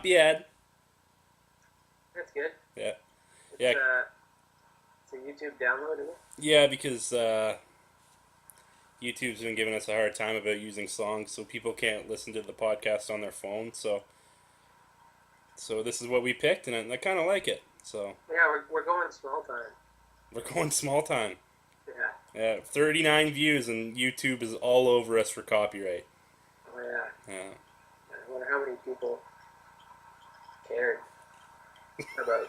Not bad. That's good. Yeah. It's, Yeah. it's a YouTube download, isn't it? Yeah, because YouTube's been giving us a hard time about using songs, so people can't listen to the podcast on their phone. So this is what we picked, and I kind of like it. So Yeah, we're going small time. we're going small time. Yeah. Yeah, 39 views, and YouTube is all over us for copyright. Oh, yeah. Yeah. I wonder how many people cared about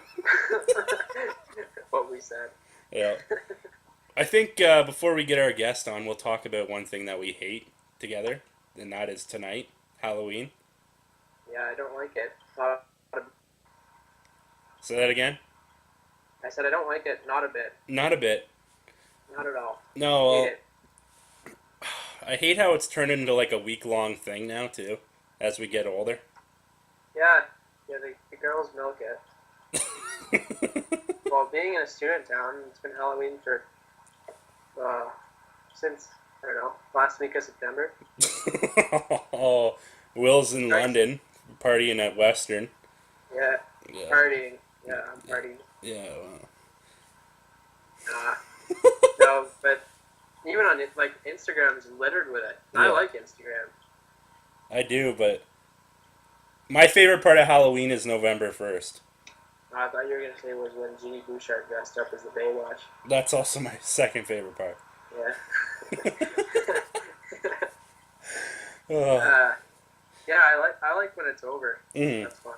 what we said. Yeah. I think before we get our guest on, we'll talk about one thing that we hate together, and that is tonight, Halloween. Yeah, I don't like it. Say that again? I said I don't like it, not a bit. Not a bit. Not at all. No, well, Hate it. I hate how it's turned into like a week-long thing now, too, as we get older. Yeah, the girls milk it. Well, being in a student town, it's been Halloween for, since, I don't know, last week of September. Oh, Will's in London, partying at Western. Yeah, partying. Yeah, I'm partying. Yeah, well. No, but even on it, like, Instagram is littered with it. Yeah. I like Instagram. I do, but my favorite part of Halloween is November 1st. I thought you were going to say was when Jeannie Bouchard dressed up as the Baywatch. That's also my second favorite part. Yeah. Oh. Yeah, I like when it's over. Mhm. That's fun.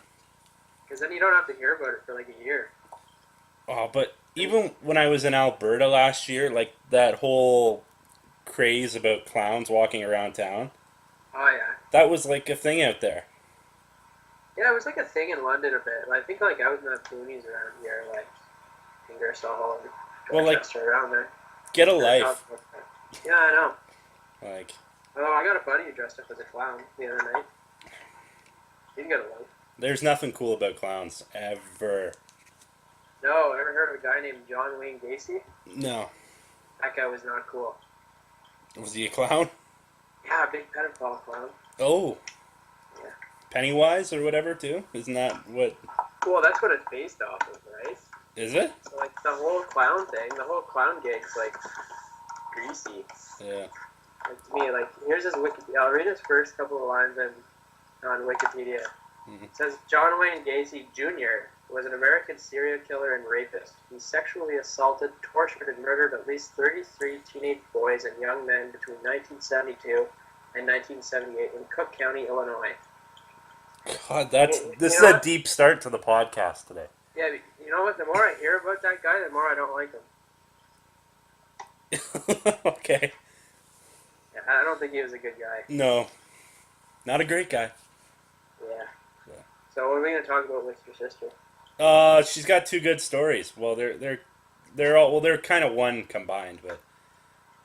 Because then you don't have to hear about it for like a year. Oh, but even when I was in Alberta last year, like that whole craze about clowns walking around town, Oh, yeah. that was like a thing out there. Yeah, it was like a thing in London a bit. I think like out in the boonies around here, like Ingersoll and Well, like, Dorchester around there. Get a life. Yeah, I know. Like, Oh, I got a buddy who dressed up as a clown the other night. He's got a life. there's nothing cool about clowns, ever. No, ever heard of a guy named John Wayne Gacy? No. That guy was not cool. Was he a clown? Yeah, big pedophile clown. Oh. Yeah. Pennywise or whatever, too? Isn't that what... Well, that's what it's based off of, right? Is it? So, like, the whole clown thing, the whole clown gig's, like, greasy. Yeah. Like, to me, like, here's his Wikipedia. I'll read his first couple of lines on Wikipedia. Mhm. It says, John Wayne Gacy Jr. was an American serial killer and rapist. He sexually assaulted, tortured, and murdered at least 33 teenage boys and young men between 1972 and 1978 in Cook County, Illinois. God, this You is know a what? deep start to the podcast today. Yeah, you know what? The more I hear about that guy, the more I don't like him. Okay. Yeah, I don't think he was a good guy. No. Not a great guy. Yeah. Yeah. So what are we going to talk about with your sister? She's got two good stories. Well, they're kind of one combined, but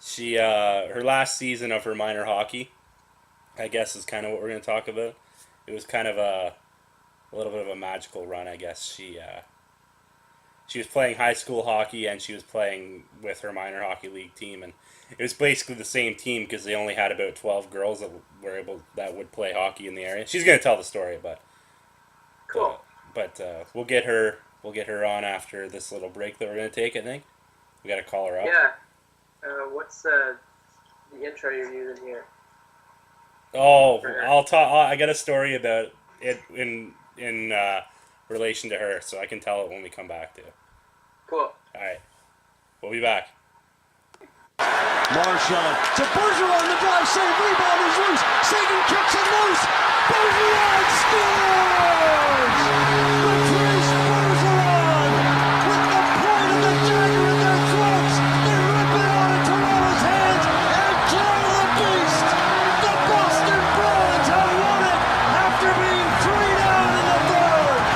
she her last season of her minor hockey, I guess, is kind of what we're going to talk about. It was kind of a little bit of a magical run, I guess. She was playing high school hockey and she was playing with her minor hockey league team, and it was basically the same team because they only had about 12 girls that would play hockey in the area. She's going to tell the story, but Cool. we'll get her on after this little break that we're going to take. I think we got to call her up. Yeah. What's the intro you're using here? Oh, I'll talk. I got a story about it in relation to her, so I can tell it when we come back to it. Cool. All right, we'll be back. Marshall to Bergeron, the drive, save, rebound is loose. Sagan kicks it loose. Bergeron scores! Patrice Bergeron with the point of the dagger in their throats. They rip it out of Toronto's hands and kill the beast. The Boston Bruins have won it after being 3 down in the third.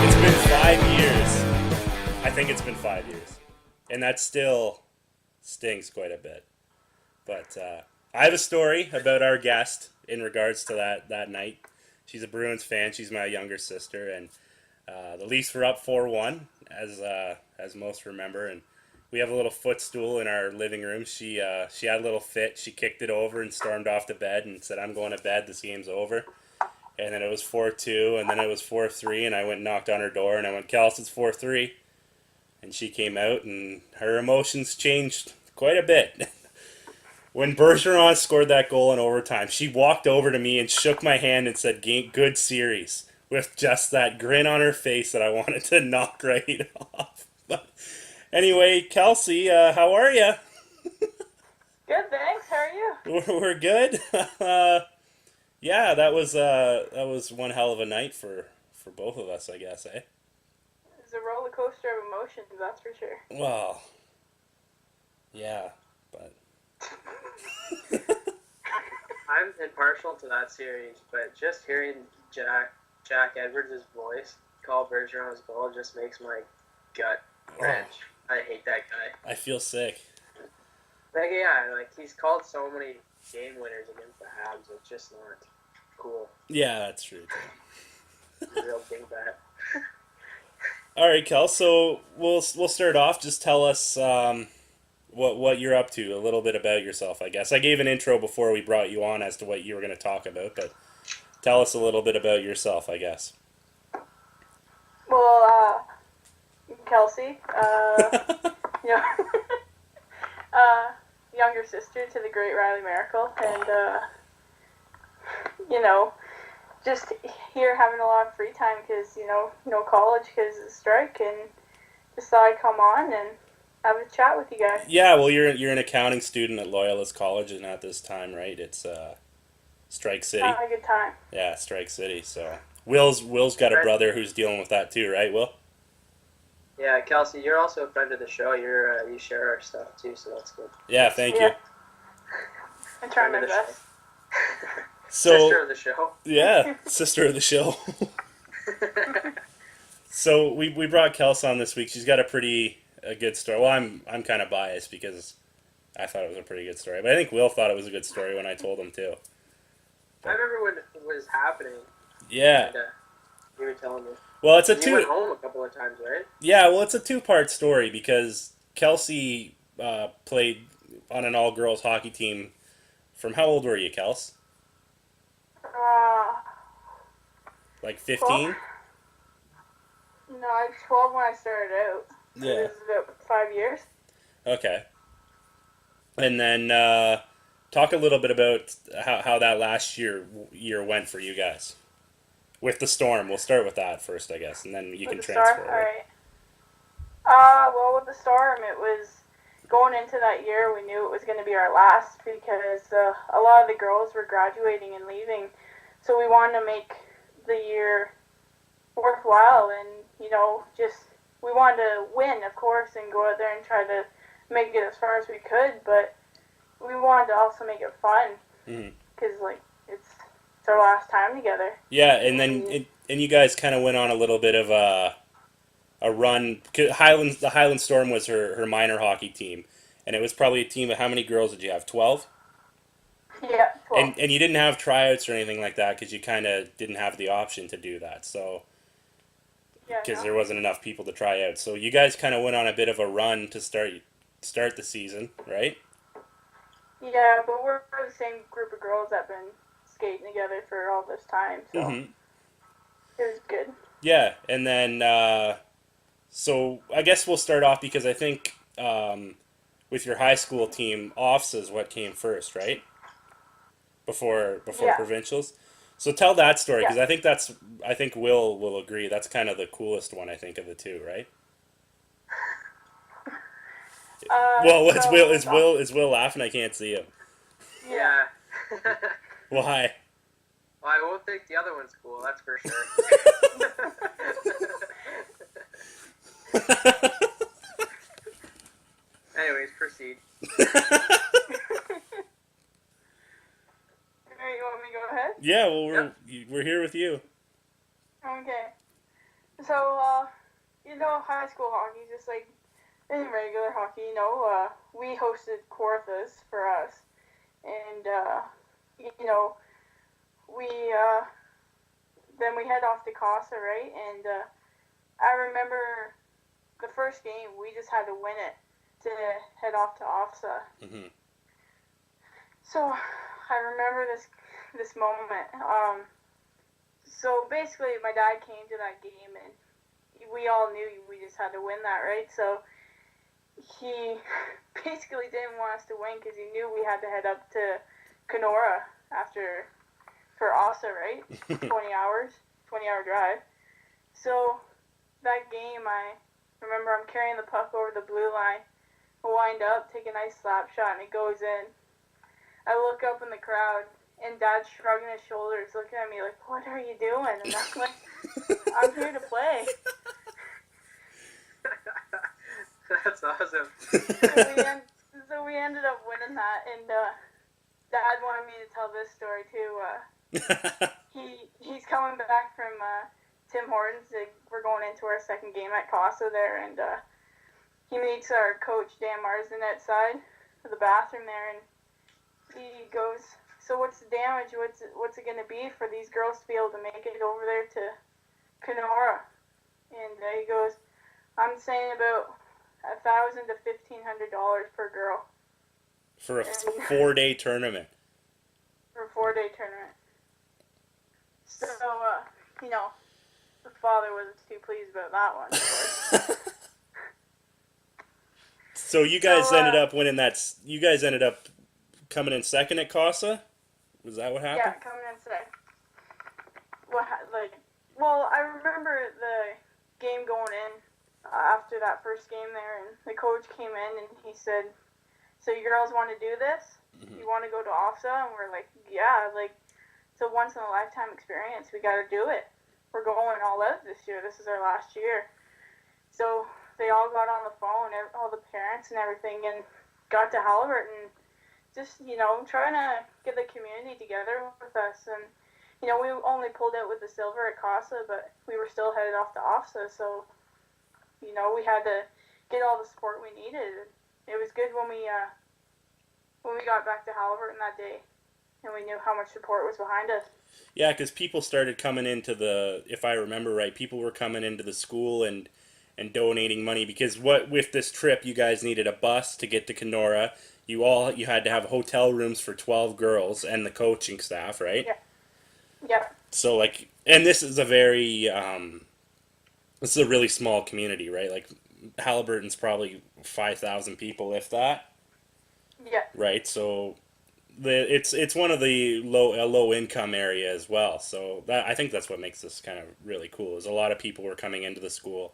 It's been 5 years. I think it's been 5 years, and that's still stings quite a bit. But I have a story about our guest in regards to that night. She's a Bruins fan. She's my younger sister, and the Leafs were up 4-1, as most remember, and we have a little footstool in our living room. She had a little fit. She kicked it over and stormed off to bed and said, "I'm going to bed. This game's over." And then it was 4-2, and then it was 4-3, and I went and knocked on her door, and I went, "Kelsey, it's 4-3." And she came out, and her emotions changed quite a bit. When Bergeron scored that goal in overtime, she walked over to me and shook my hand and said, "Good series," with just that grin on her face that I wanted to knock right off. But anyway, Kelsey, how are you? Good, thanks. How are you? We're good. Yeah, that was one hell of a night for both of us, I guess, eh? It's a roller coaster of emotions, that's for sure. Well, yeah, but I'm impartial to that series, but just hearing Jack Edwards' voice call Bergeron's goal just makes my gut wrench. I hate that guy. I feel sick. Like, yeah, like he's called so many game winners against the Habs. It's just not cool. Yeah, that's true too. He's a real dingbat. All right, Kel. So we'll start off. Just tell us what you're up to. A little bit about yourself, I guess. I gave an intro before we brought you on as to what you were going to talk about, but tell us a little bit about yourself, I guess. Well, Kelsey, you know, younger sister to the great Riley Miracle, and you know, just here having a lot of free time because no college because of the strike, and just thought I'd come on and have a chat with you guys. Yeah, well, you're an accounting student at Loyalist College, and at this time, right? It's Strike City. Having a good time. Yeah, Strike City. So Will's got a brother who's dealing with that too, right, Will? Yeah, Kelsey, you're also a friend of the show. You share our stuff too, so that's good. Yeah, thank you. I'm trying my best. So, sister of the show. Yeah, sister of the show. So we brought Kelsey on this week. She's got a good story. Well, I'm kind of biased because I thought it was a pretty good story, but I think Will thought it was a good story when I told him too. I remember when it was happening. Yeah. And, you were telling me. Well, it's You went home a couple of times, right? Yeah, well, it's a two-part story because Kelsey played on an all-girls hockey team from how old were you, Kels? Like 15? 12? No, I was 12 when I started out. Yeah. It was about 5 years. Okay. And then talk a little bit about how that last year went for you guys. With the Storm. We'll start with that first, I guess, and then you can transfer. All right. Well, with the Storm, it was going into that year, we knew it was going to be our last because a lot of the girls were graduating and leaving. So we wanted to make the year worthwhile and, we wanted to win, of course, and go out there and try to make it as far as we could, but we wanted to also make it fun because, it's our last time together. Yeah, and then and you guys kind of went on a little bit of a run. The Highland Storm was her minor hockey team, and it was probably a team of how many girls did you have? 12? Yeah, 12. And you didn't have tryouts or anything like that because you kind of didn't have the option to do that. So because there wasn't enough people to try out. So you guys kind of went on a bit of a run to start the season, right? Yeah, but we're the same group of girls that have been skating together for all this time, so it was good. Yeah, and then so I guess we'll start off because I think with your high school team, offs is what came first, right? Before provincials. So tell that story because I think Will will agree that's kind of the coolest one I think of the two, right? Well, is Will laughing? I can't see him. Yeah. Why? Well, I won't think the other one's cool, that's for sure. Anyways, proceed. You want me to go ahead? Yeah, well, we're here with you. Okay. So, high school hockey is just like in regular hockey, we hosted Kawarthas for us, and we then we head off to Casa, right? And I remember the first game we just had to win it to head off to OFSA. Mm-hmm. So I remember this moment. So basically, my dad came to that game, and we all knew we just had to win that, right? So he basically didn't want us to win because he knew we had to head up to Kenora for OSA, right? 20-hour drive. So that game, I remember I'm carrying the puck over the blue line, I wind up, take a nice slap shot, and it goes in. I look up in the crowd, and Dad's shrugging his shoulders, looking at me like, "What are you doing?" And I'm like, "I'm here to play." That's awesome. So we ended up winning that, and Dad wanted me to tell this story too. He's coming back from Tim Hortons. We're going into our second game at Casa there, and he meets our coach Dan Marsden outside of the bathroom there, and he goes, "So what's the damage? What's it going to be for these girls to be able to make it over there to Kenora?" And he goes, "I'm saying about $1,000 to $1,500 per girl For a 4-day tournament. For a 4-day tournament." So the father wasn't too pleased about that one, of course. So you guys ended up winning that. You guys ended up coming in second at Casa? Was that what happened? Yeah, coming in second. Well, I remember the game going in after that first game there, and the coach came in and he said, "So you girls want to do this? Mm-hmm. You want to go to OFSA?" And we're like, "Yeah, it's a once-in-a-lifetime experience. We got to do it. We're going all out this year. This is our last year." So they all got on the phone, all the parents and everything, and got to Halliburton, just, trying to get the community together with us. And, we only pulled out with the silver at Casa, but we were still headed off to OFSA, so, we had to get all the support we needed. It was good when we got back to Halliburton that day, and we knew how much support was behind us. Yeah, because people started coming into if I remember right, people were coming into the school and donating money, because with this trip you guys needed a bus to get to Kenora. You had to have hotel rooms for 12 girls and the coaching staff, right? Yeah. Yeah. So and this is a very this is a really small community, right? Like Halliburton's probably 5,000 people, if that. Yeah. Right. So it's one of the low income area as well. So I think that's what makes this kind of really cool. Is a lot of people were coming into the school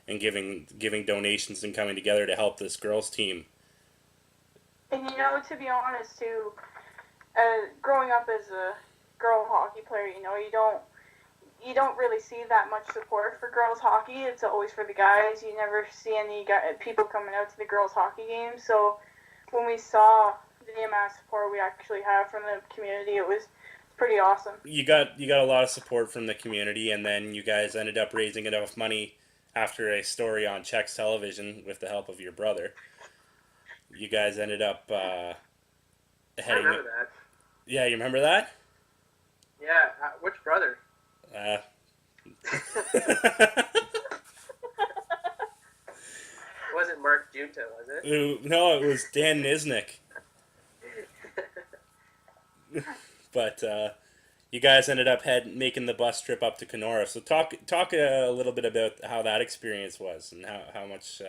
and giving donations and coming together to help this girls team. And to be honest too, growing up as a girl hockey player, you don't really see that much support for girls hockey. It's always for the guys. You never see any people coming out to the girls hockey games. So when we saw the amount of support we actually have from the community, it was pretty awesome. You got a lot of support from the community, and then you guys ended up raising enough money after a story on Czech's television with the help of your brother. You guys ended up I remember that. Yeah, you remember that? Yeah, which brother? Wasn't Mark Junta, was it? No, it was Dan Nisnik. But you guys ended up making the bus trip up to Kenora. So talk a little bit about how that experience was and how much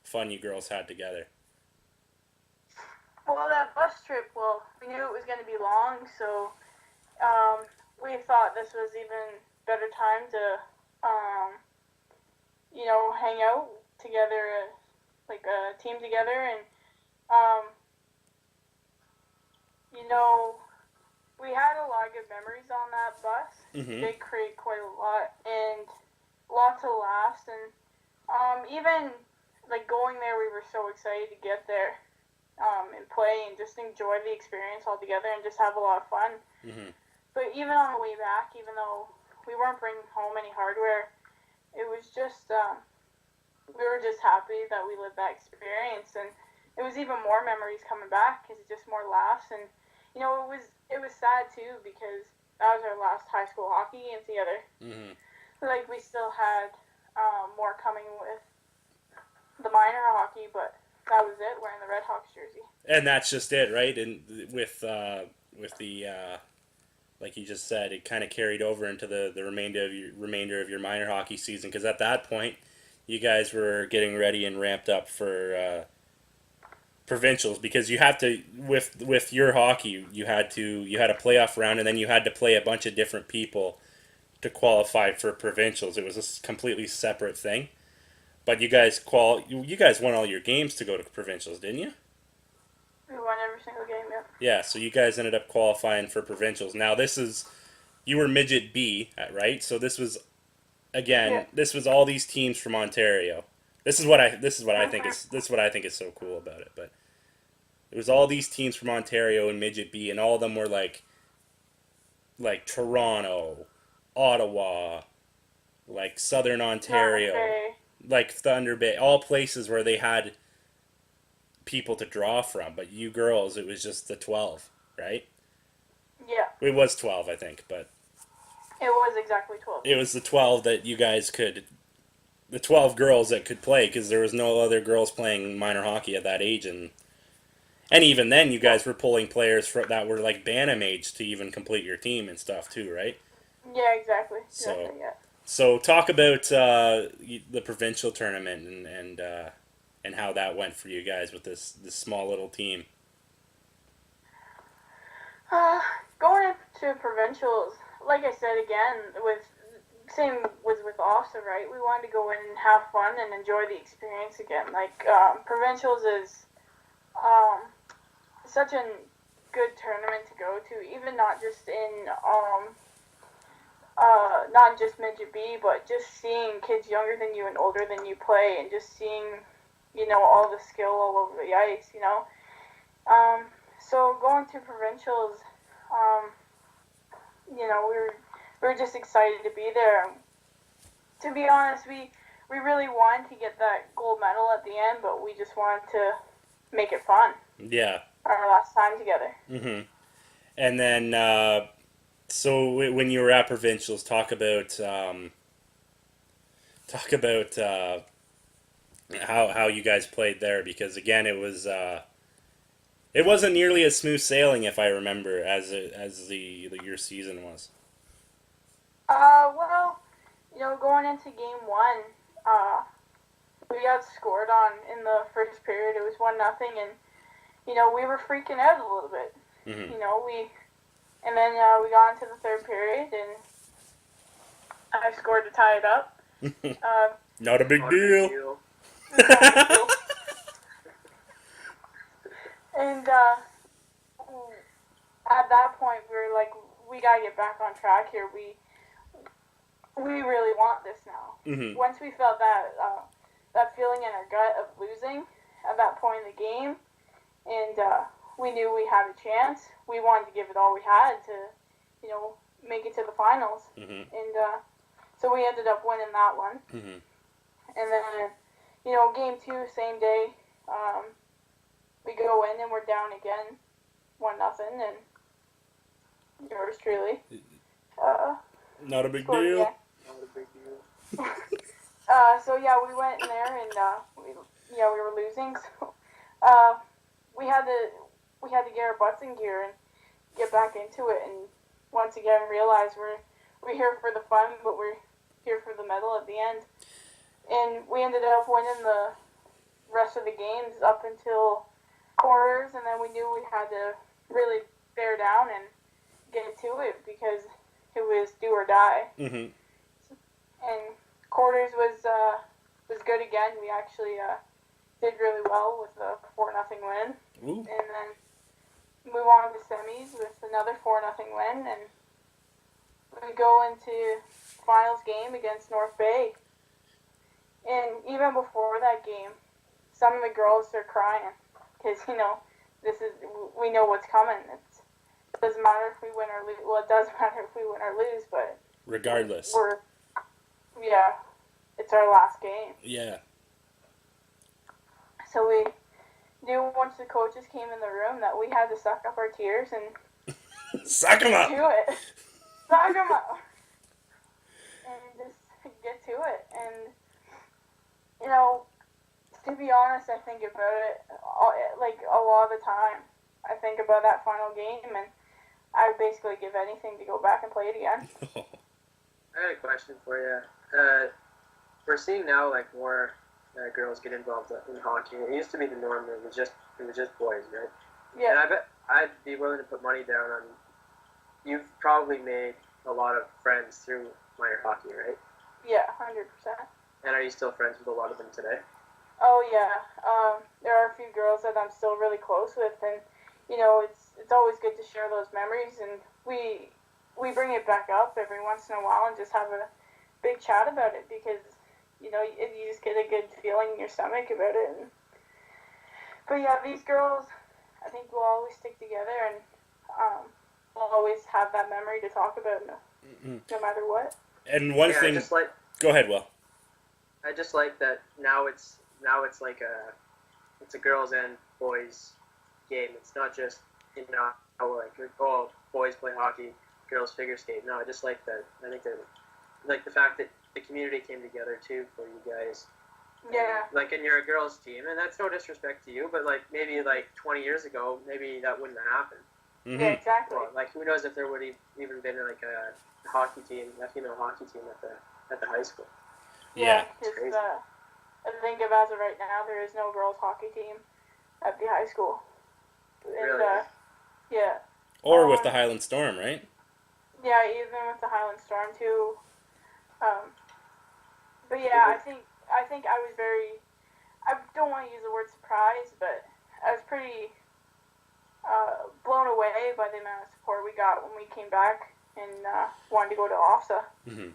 fun you girls had together. Well, that bus trip, we knew it was going to be long, so we thought this was even better time to, hang out together, like a team together, and, we had a lot of good memories on that bus. Mm-hmm. They create quite a lot, and lots of laughs, and even, going there, we were so excited to get there. And play and just enjoy the experience all together and just have a lot of fun. Mm-hmm. But even on the way back, even though we weren't bringing home any hardware, it was just we were just happy that we lived that experience, and it was even more memories coming back because it's just more laughs, and it was sad too because that was our last high school hockey game together. Mm-hmm. Like we still had more coming with the minor hockey, but that was it. Wearing the Red Hawks jersey. And that's just it, right? And with the like you just said, it kind of carried over into the remainder of your minor hockey season because at that point, you guys were getting ready and ramped up for provincials because you have to with your hockey you had a playoff round and then you had to play a bunch of different people to qualify for provincials. It was a completely separate thing. But you guys won all your games to go to provincials, didn't you? We won every single game, yeah. Yeah, so you guys ended up qualifying for provincials. Now you were midget B, right? So this was this was all these teams from Ontario. This is what I think is so cool about it. But it was all these teams from Ontario and midget B, and all of them were like Toronto, Ottawa, like Southern Ontario, like Thunder Bay, all places where they had people to draw from. But you girls, it was just the 12, right? Yeah. It was 12, I think, but it was exactly 12. It was the 12 that you guys the 12 girls that could play because there was no other girls playing minor hockey at that age, and even then you guys were pulling players that were like Bantam age to even complete your team and stuff too, right? Yeah, exactly. So talk about the provincial tournament and how that went for you guys with this small little team. Going into provincials, like I said again, same was with Austin, right? We wanted to go in and have fun and enjoy the experience again. Like provincials is such a good tournament to go to, even not just in not just midget B, but just seeing kids younger than you and older than you play, and just seeing all the skill all over the ice. So going to provincials, we were just excited to be there. To be honest, we really wanted to get that gold medal at the end, but we just wanted to make it fun. Yeah. Our last time together. Mm-hmm. And then, so when you were at provincials, talk about how you guys played there, because again, it wasn't nearly as smooth sailing, if I remember, as your season was. Well, going into game one, we got scored on in the first period. It was 1-0, and we were freaking out a little bit. Mm-hmm. And then we got into the third period, and I scored to tie it up. Not a big deal. And at that point, we were like, we gotta get back on track here. We really want this now. Mm-hmm. Once we felt that feeling in our gut of losing at that point in the game, and we knew we had a chance, we wanted to give it all we had to, make it to the finals. Mm-hmm. And so we ended up winning that one. Mm-hmm. And then, game two, same day, we go in and we're down again, 1-0, and yours truly. Not a big scored deal. again. Not a big deal. So yeah, we went in there and we were losing. So we had to get our butts in gear and get back into it, and once again realize we're here for the fun, but we're here for the medal at the end. And we ended up winning the rest of the games up until quarters, and then we knew we had to really bear down and get to it because it was do or die. Mm-hmm. And quarters was good again. We actually did really well with a 4-0 win. Ooh. And then move on to semis with another 4-0 win, and we go into finals game against North Bay. And even before that game, some of the girls are crying because we know what's coming. It doesn't matter if we win or lose. Well, it does matter if we win or lose, but regardless, it's our last game. Yeah. So we knew once the coaches came in the room that we had to suck up our tears and Suck 'em up! do it. Suck them up. And just get to it. And, you know, to be honest, I think about it, like, a lot of the time. I think about that final game, and I would basically give anything to go back and play it again. I had a question for you. We're seeing now like more girls get involved in hockey. It used to be the norm. It was just boys, right? Yeah. And I bet I'd be willing to put money down on. You've probably made a lot of friends through minor hockey, right? Yeah, 100%. And are you still friends with a lot of them today? Oh yeah, there are a few girls that I'm still really close with, and you know it's always good to share those memories, and we bring it back up every once in a while and just have a big chat about it because you know you just get a good feeling in your stomach about it. But yeah, these girls, I think we'll always stick together, and we'll always have that memory to talk about no matter what. And one thing, go ahead, Will. I just like that now it's like a girls and boys game. It's not just boys play hockey, girls figure skate. No, I just like that. I think that like the fact that the community came together too for you guys. Yeah. Like, and you're a girls team, and that's no disrespect to you, but like maybe like 20 years ago, maybe that wouldn't have happened. Mm-hmm. Yeah, exactly. Well, like who knows if there would have even been like a hockey team, a female hockey team at the high school. Yeah. Because I think of as of right now, there is no girls hockey team at the high school. And, Really? yeah. Or with the Highland Storm, right? Yeah, even with the Highland Storm too. But yeah, I think I was very. I don't want to use the word surprised, but I was pretty blown away by the amount of support we got when we came back and wanted to go to OFSA. Mm-hmm.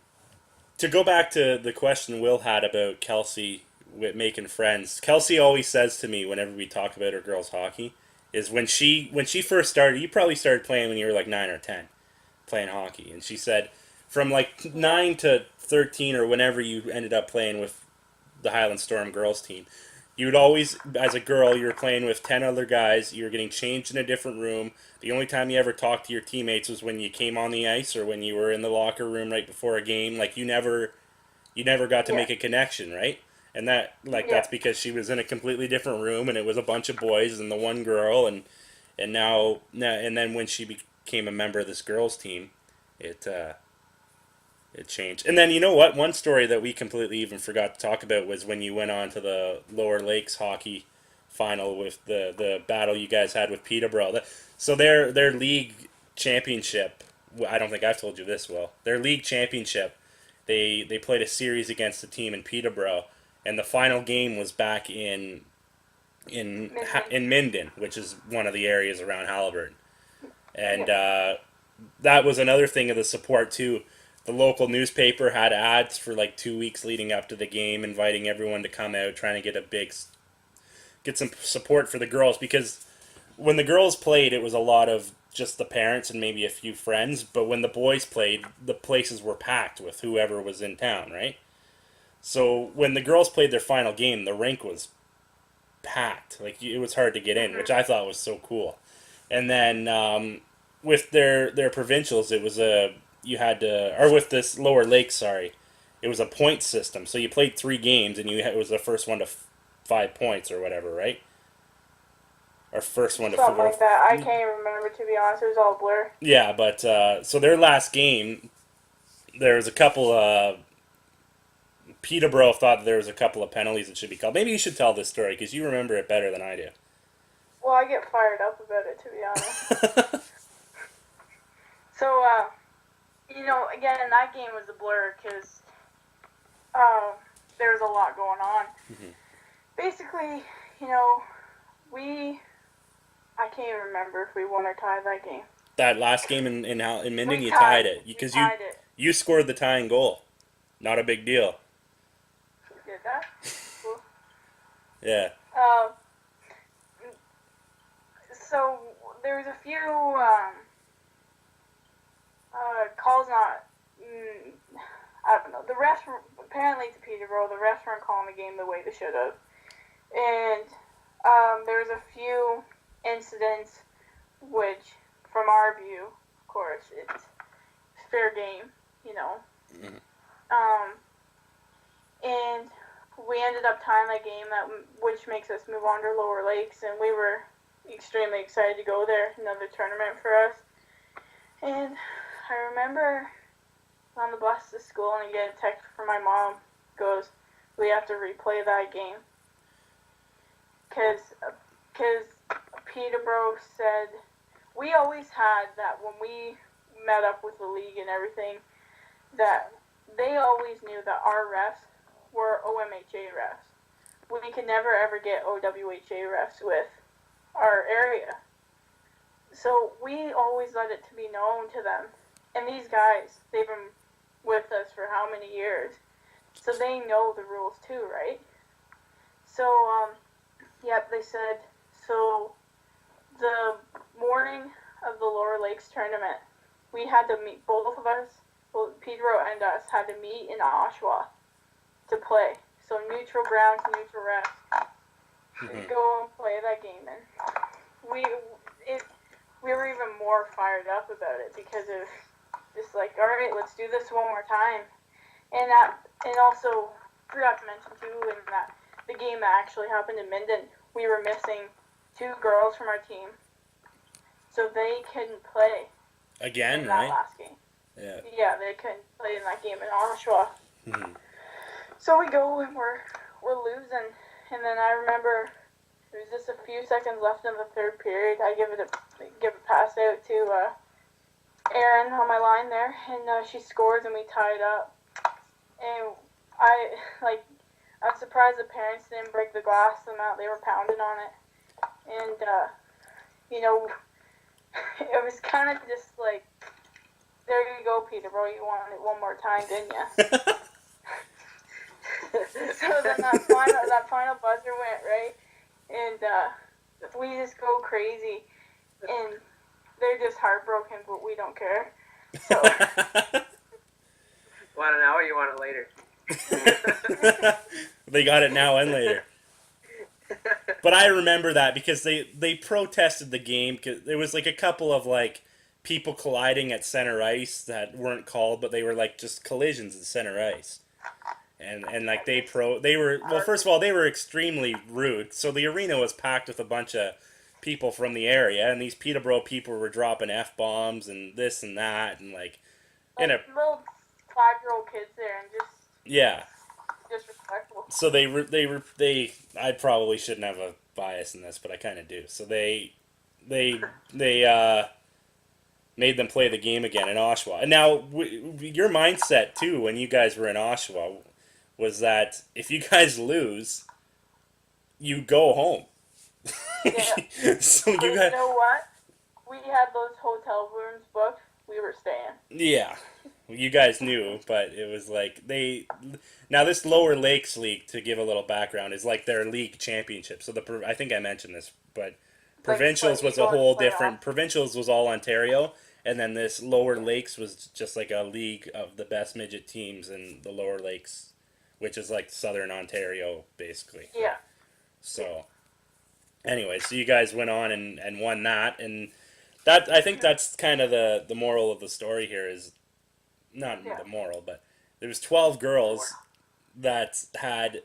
To go back to the question Will had about Kelsey with making friends, Kelsey always says to me whenever we talk about her girls hockey, is when she first started, you probably started playing when you were like 9 or 10, playing hockey, and she said from like 9 to 13 or whenever you ended up playing with the Highland Storm girls team, you would always, as a girl, you were playing with 10 other guys, you were getting changed in a different room. The only time you ever talked to your teammates was when you came on the ice or when you were in the locker room right before a game. Like, you never got to make a connection, right? And that's because she was in a completely different room and it was a bunch of boys and the one girl, and then when she became a member of this girls team, it changed. And then, you know what? One story that we completely even forgot to talk about was when you went on to the Lower Lakes hockey final with the battle you guys had with Peterborough. So their league championship, I don't think I've told you this, Will. Their league championship, they played a series against a team in Peterborough, and the final game was back in Minden, which is one of the areas around Haliburton. And that was another thing of the support, too. The local newspaper had ads for like 2 weeks leading up to the game, inviting everyone to come out, trying to get some support for the girls, because when the girls played, it was a lot of just the parents and maybe a few friends, but when the boys played, the places were packed with whoever was in town, right? So when the girls played their final game, the rink was packed. Like, it was hard to get in, which I thought was so cool. And then with their provincials, it was with this Lower Lake, it was a point system. So you played 3 games, and it was the first one to 5 points or whatever, right? Or first one to 4. Something like that. I can't even remember, to be honest. It was all blur. Yeah, but so their last game, there was a couple. Peterborough thought there was a couple of penalties that should be called. Maybe you should tell this story because you remember it better than I do. Well, I get fired up about it, to be honest. So, again, that game was a blur because there was a lot going on. Mm-hmm. Basically, I can't even remember if we won or tied that game. That last game in Minden, you tied it because you scored the tying goal. Not a big deal. We did that? Cool. Yeah. So there was a few calls not. I don't know. The refs apparently to Peterborough, the refs weren't calling the game the way they should have, and There's a few incidents which, from our view, of course, it's fair game, you know. And we ended up tying that game, which makes us move on to Lower Lakes, and we were extremely excited to go there. Another tournament for us. And I remember on the bus to school, and I get a text from my mom. Goes, we have to replay that game. Because Peterborough said, we always had that when we met up with the league and everything, that they always knew that our refs were OMHA refs. We could never ever get OWHA refs with our area. So we always let it to be known to them. And these guys, they've been with us for how many years? So they know the rules too, right? So, they said, so the morning of the Lower Lakes tournament, we had to meet, both of us, well, Peterborough and us, had to meet in Oshawa to play. So neutral ground to neutral refs. Go and play that game. And we were even more fired up about it because of just like, all right, let's do this one more time. And also, forgot to mention too, in that the game that actually happened in Minden, we were missing 2 girls from our team, so they couldn't play. Again, in right? that last game. Yeah. Yeah, they couldn't play in that game in Oshawa. So we go and we're losing, and then I remember there was just a few seconds left in the third period. I give a pass out to Erin on my line there, and she scores and we tie it up. And I'm surprised the parents didn't break the glass the amount they were pounding on it. And, it was kind of just like, there you go, Peterborough, you wanted it one more time, didn't you? So then that final buzzer went, right? And we just go crazy. And they're just heartbroken, but we don't care. So... Want it now or you want it later? They got it now and later. But I remember that because they protested the game because there was like a couple of like people colliding at center ice that weren't called, but they were like just collisions at center ice. And like they were, well, first of all, they were extremely rude. So the arena was packed with a bunch of people from the area, and these Peterborough people were dropping F-bombs and this and that, and like in a little 5-year-old kids there, and just disrespectful. So I probably shouldn't have a bias in this, but I kind of do. So they made them play the game again in Oshawa. And now your mindset too when you guys were in Oshawa was that if you guys lose, you go home. Yeah. So you know what? We had those hotel rooms booked. We were staying. Yeah. You guys knew, but it was like now this Lower Lakes League, to give a little background, is like their league championship. So I think I mentioned this, but Provincials was a whole different. Provincials was all Ontario, and then this Lower Lakes was just like a league of the best midget teams in the Lower Lakes, which is like Southern Ontario, basically. Yeah. So, anyway, so you guys went on and won that, and that I think that's kind of the moral of the story here is. Not the moral, but there was 12 girls that had...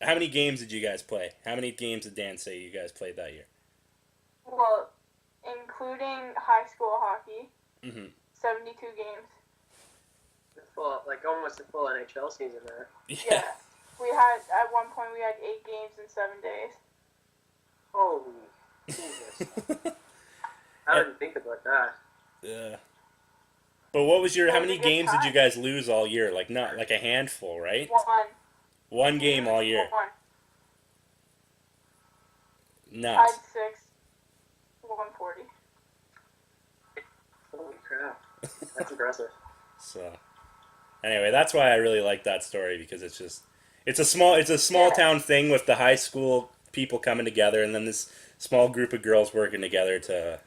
How many games did you guys play? How many games did Dan say you guys played that year? Well, including high school hockey, 72 games. Almost a full NHL season there. Yeah. At one point, we had 8 games in 7 days. Holy Jesus. I didn't think about that. Yeah. But what was how many games did you guys lose all year? Like not like a handful, right? One game all year. Nuts. I had 6, 140. Holy crap. That's impressive. So, anyway, that's why I really like that story because it's a small town thing with the high school people coming together and then this small group of girls working together to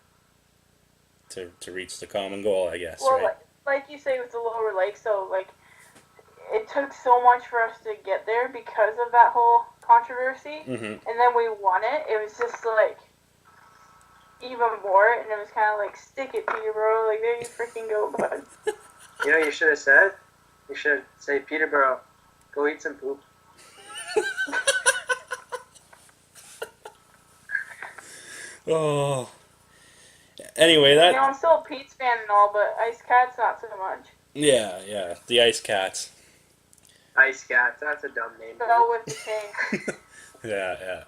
reach the common goal, I guess, well, right? Like you say with the Lower Lakes, so, like, it took so much for us to get there because of that whole controversy, Mm-hmm. and then we won it. It was just like even more, and it was kind of like, stick it, Peterborough. Like, there you freaking go, bud. You know what you should have said? You should say, Peterborough, go eat some poop. Oh. Anyway, You know, that. I'm still a Pete's fan and all, but Ice Cats not so much. Yeah. The Ice Cats. Ice Cats, that's a dumb name. Go with the king. Yeah.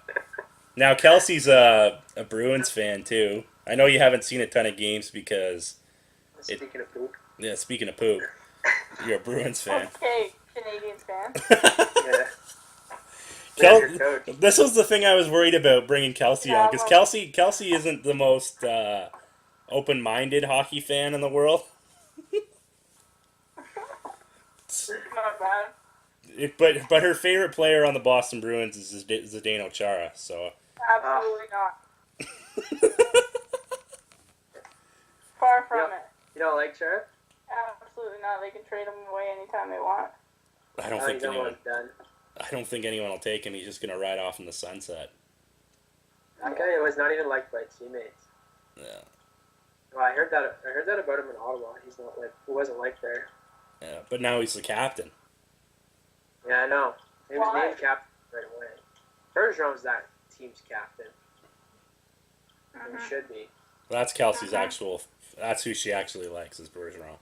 Now, Kelsey's a Bruins fan, too. I know you haven't seen a ton of games because... Speaking of poop. Yeah, speaking of poop, you're a Bruins fan. Okay, Canadians fan. Yeah. This was the thing I was worried about bringing Kelsey on, because Kelsey isn't the most open-minded hockey fan in the world. Not bad. But her favorite player on the Boston Bruins is Zdeno Chara, so... Absolutely not. Far from it. You don't like Chara? Absolutely not. They can trade him away anytime they want. I don't think anyone will take him. He's just gonna ride off in the sunset. That guy was not even liked by teammates. Yeah. Well, I heard that about him in Ottawa. He wasn't liked there. Yeah, but now he's the captain. Yeah, I know. He was Why? named captain right away. Bergeron's that team's captain. And he should be. Well, that's Kelsey's actual. That's who she actually likes, is Bergeron.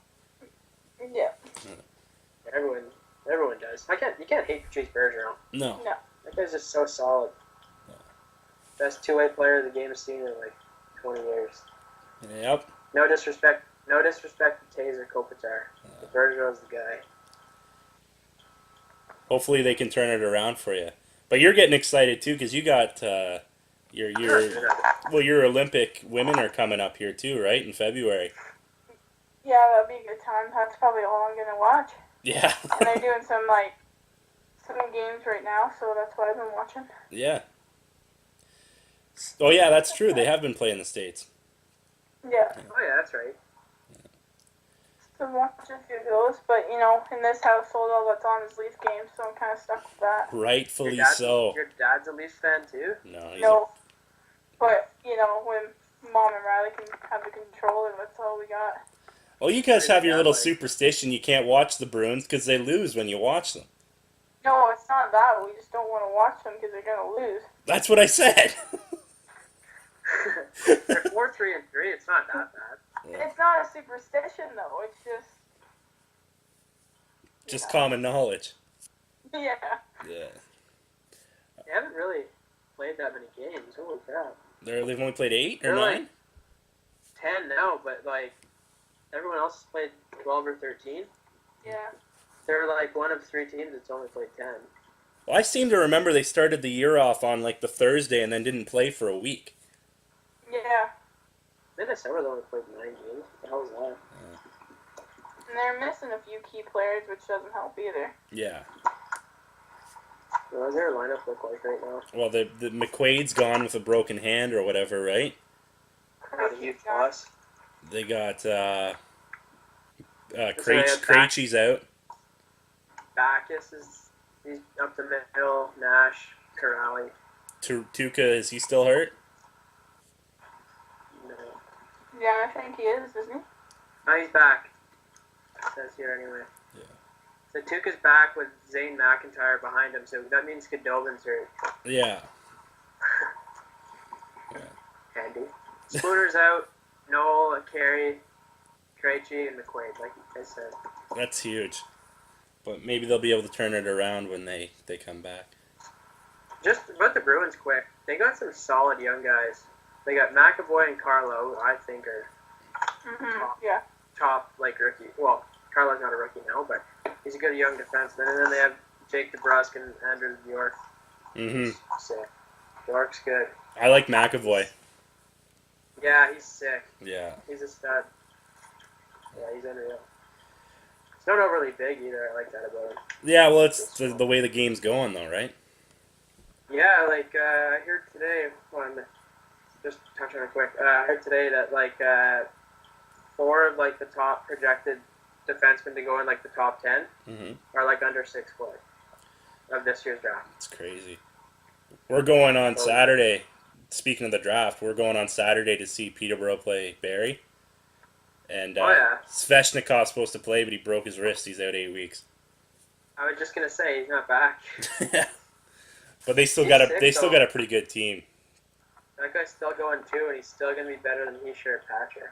Yeah. Everyone does. You can't hate Patrice Bergeron. No. That guy's just so solid. Yeah. Best two-way player the game has seen in like 20 years. Yep. No disrespect to Taser Kopitar. But Bergeron's the guy. Hopefully they can turn it around for you. But you're getting excited too, because you got your Olympic women are coming up here too, right, in February. Yeah, that'd be a good time. That's probably all I'm gonna watch. Yeah. And they're doing some games right now, so that's what I've been watching. Yeah. Oh yeah, that's true. They have been playing the States. Yeah. Oh yeah, that's right. So I'm watching a few of those, but in this household, all that's on is Leaf games, so I'm kind of stuck with that. Rightfully so. Your dad's a Leafs fan too? No. But when Mom and Riley can have the controller, that's all we got. Oh, you guys have your little superstition. You can't watch the Bruins because they lose when you watch them. No, it's not that. We just don't want to watch them because they're gonna lose. That's what I said. They're 4-3-3. It's not that bad. Yeah. It's not a superstition, though. It's just common knowledge. Yeah. Yeah. They haven't really played that many games. Holy crap. They've only played 8 or They're 9? like 10 now, but everyone else has played 12 or 13. Yeah. They're like one of 3 teams that's only played 10. Well, I seem to remember they started the year off on the Thursday and then didn't play for a week. Yeah. Minnesota's only played 9 games. What the hell is that? And they're missing a few key players, which doesn't help either. Yeah. What does their lineup look like right now? Well, the McQuaid's gone with a broken hand or whatever, right? Not a huge loss. They got Krejci Krejci's out. Backus he's up the middle. Nash, Corrali. Tuca, is he still hurt? No. Yeah, I think he is, isn't he? No, he's back. It says here anyway. Yeah. So Tuca's back with Zane McIntyre behind him, so that means Godovin's hurt. Yeah. Handy. Spooner's out. Noel, Carey, Krejci, and McQuaid, like I said. That's huge. But maybe they'll be able to turn it around when they come back. Just about the Bruins quick. They got some solid young guys. They got McAvoy and Carlo, who I think are top rookie. Well, Carlo's not a rookie now, but he's a good young defenseman. And then they have Jake DeBrusk and Andrew York. Mm-hmm. Sick. York's good. I like McAvoy. Yeah, he's sick. Yeah. He's a stud. Yeah, he's unreal. He's not overly big either. I like that about him. Yeah, well, it's the way the game's going, though, right? Yeah, I heard today, just touch on it quick. I heard today that 4 of the top projected defensemen to go in the top 10 Mm-hmm. are under 6 foot of this year's draft. It's crazy. We're going on Saturday. Speaking of the draft, we're going on Saturday to see Peterborough play Barrie. And Sveshnikov's supposed to play, but he broke his wrist. He's out 8 weeks. I was just gonna say he's not back. But they still got a pretty good team. That guy's still going too, and he's still gonna be better than Heisher Patrick.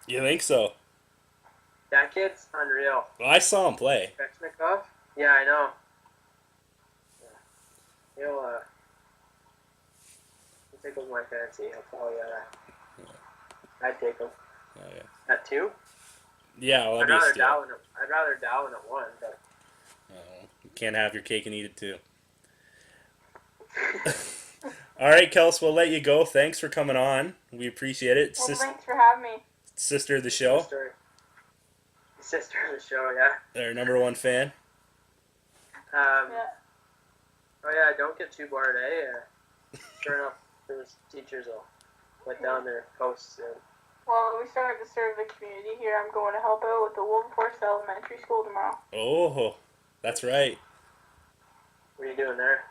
You think so? That kid's unreal. Well, I saw him play. Sveshnikov? Yeah, I know. Yeah. He'll tickles my fancy. I'll tell you that. I'd take him. Oh, yeah. At 2? Yeah, well, I'd rather Dallin at 1, but you can't have your cake and eat it too. All right, Kels, we'll let you go. Thanks for coming on. We appreciate it. Well, thanks for having me. Sister of the show. Sister of the show, yeah. Our #1 fan. Yeah. Oh yeah, don't get too bored, eh? Sure enough, those teachers will let down their posts soon. Well, we started to serve the community here. I'm going to help out with the Wilberforce Elementary School tomorrow. Oh, that's right. What are you doing there?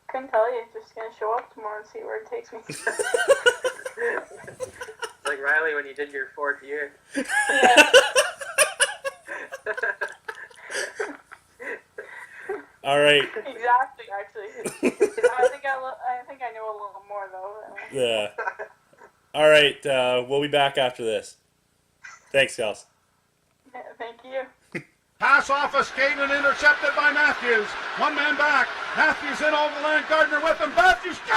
Couldn't tell you. Just gonna show up tomorrow and see where it takes me. Like Riley when you did your 4th year. Yeah. All right. Exactly, actually. I think I know a little more though. Yeah. All right. We'll be back after this. Thanks, Kels. Thank you. Pass off a skate and intercepted by Matthews. One man back. Matthews in over the line. Gardner with him. Matthews scores!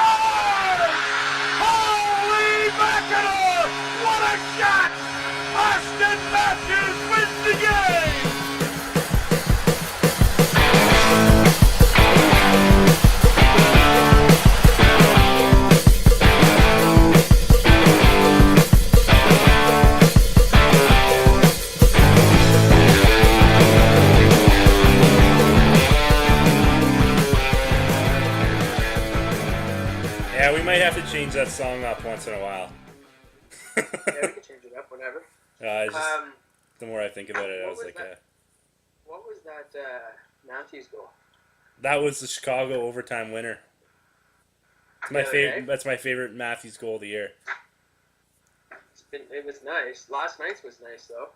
Holy mackerel! What a shot! Austin Matthews wins the game! Yeah, we might have to change that song up once in a while. Yeah, we can change it up whenever. The more I think about it, I was like, what was that Matthews goal? that was the Chicago overtime winner. It's my favorite. That's my favorite Matthews goal of the year. It was nice. Last night's was nice though.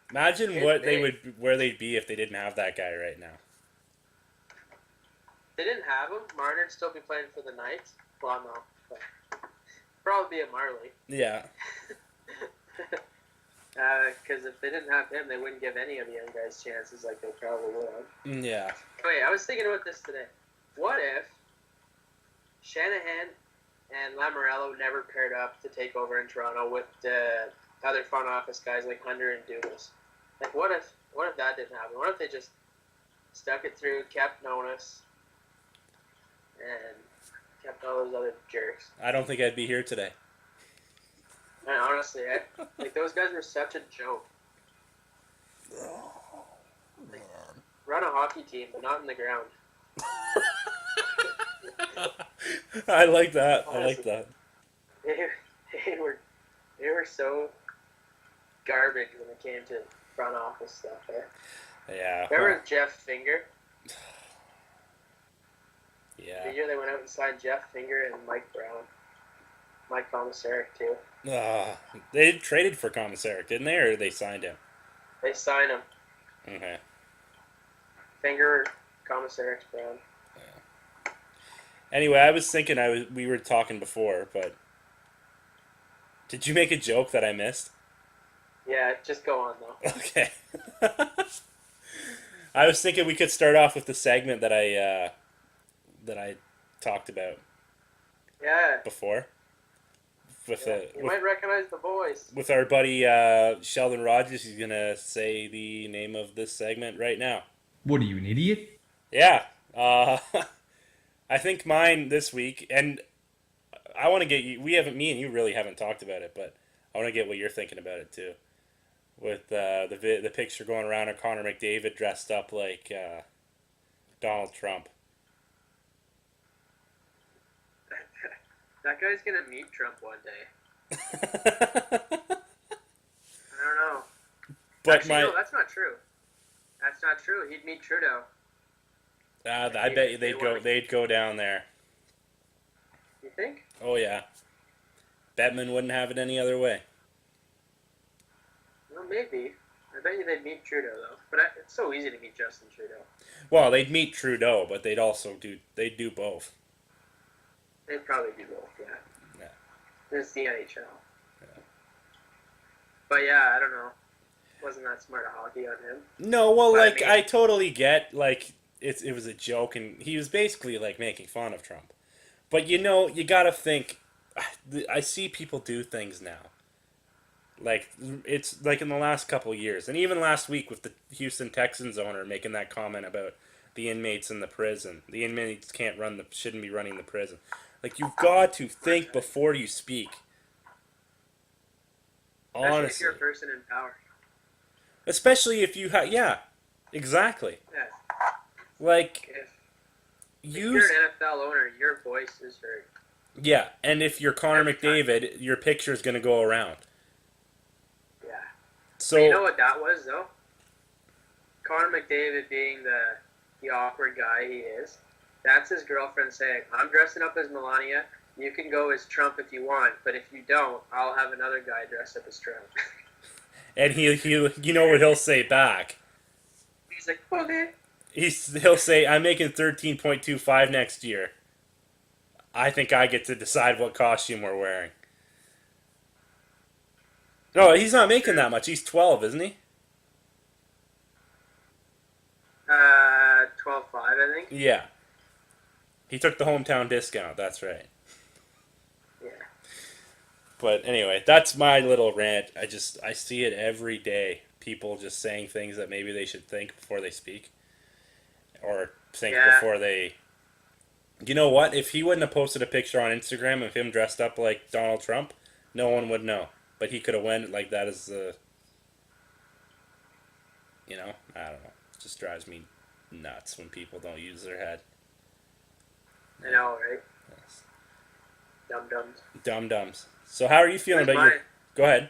Imagine where they'd be if they didn't have that guy right now. They didn't have him. Marner'd still be playing for the Knights. Well, no. But probably be a Marley. Yeah. Because if they didn't have him, they wouldn't give any of the young guys chances like they probably would. Yeah. Wait, I was thinking about this today. What if Shanahan and Lamoriello never paired up to take over in Toronto with the other front office guys like Hunter and Dumas? Like, what if that didn't happen? What if they just stuck it through, kept Nonis, and kept all those other jerks? I don't think I'd be here today. And honestly, like those guys were such a joke. Like, run a hockey team, but not in the ground. I like that. Honestly, I like that. They were so garbage when it came to front office stuff. Yeah. Remember Jeff Finger? Yeah. The year they went out and signed Jeff Finger and Mike Brown. Mike Komisarek, too. They traded for Komisarek, didn't they? Or they signed him? They signed him. Okay. Finger, Komisarek, Brown. Yeah. Anyway, I was thinking we were talking before, but did you make a joke that I missed? Yeah, just go on, though. Okay. I was thinking we could start off with the segment that I talked about. Yeah. Before. You might recognize the voice. With our buddy Sheldon Rogers, he's gonna say the name of this segment right now. What are you, an idiot? Yeah. I think mine this week, and I want to get you. Me and you really haven't talked about it, but I want to get what you're thinking about it too. With the picture going around of Connor McDavid dressed up like Donald Trump. That guy's gonna meet Trump one day. I don't know. But Actually, no, that's not true. That's not true. He'd meet Trudeau. I bet you they'd go down there. You think? Oh yeah. Bettman wouldn't have it any other way. Well, maybe. I bet you they'd meet Trudeau though. But it's so easy to meet Justin Trudeau. Well, they'd meet Trudeau, but they'd do both. They'd probably do both. Yeah. Yeah. It's the NHL. Yeah. But yeah, I don't know. Wasn't that smart of hockey on him? No, well, But like I totally get it was a joke, and he was basically like making fun of Trump. But you gotta think. I see people do things now. Like it's like in the last couple of years, and even last week with the Houston Texans owner making that comment about the inmates in the prison. The inmates shouldn't be running the prison. Like you've got to think before you speak. Especially Honestly, if you're a person in power. especially if you have, yeah, exactly. Yes. Like If you're an NFL owner, your voice is heard. yeah, and if you're Connor Every time. McDavid, your picture is gonna go around. Yeah. So But you know what that was though? Connor McDavid being the awkward guy he is. That's his girlfriend saying, "I'm dressing up as Melania. You can go as Trump if you want, but if you don't, I'll have another guy dress up as Trump." and he you know what he'll say back. He's like, "Okay." He'll say, "I'm making 13.25 next year. I think I get to decide what costume we're wearing." No, he's not making that much. He's 12, isn't he? 12-5, I think. Yeah. He took the hometown discount. That's right. Yeah. But anyway, that's my little rant. I see it every day. People just saying things that maybe they should think before they speak. Or think before they... You know what? If he wouldn't have posted a picture on Instagram of him dressed up like Donald Trump, no one would know. But he could have went like that as the... I don't know. It just drives me nuts when people don't use their head. I know, right? Yes. Dum-dums. Dum-dums. So how are you feeling Who's about your... mine? Go ahead.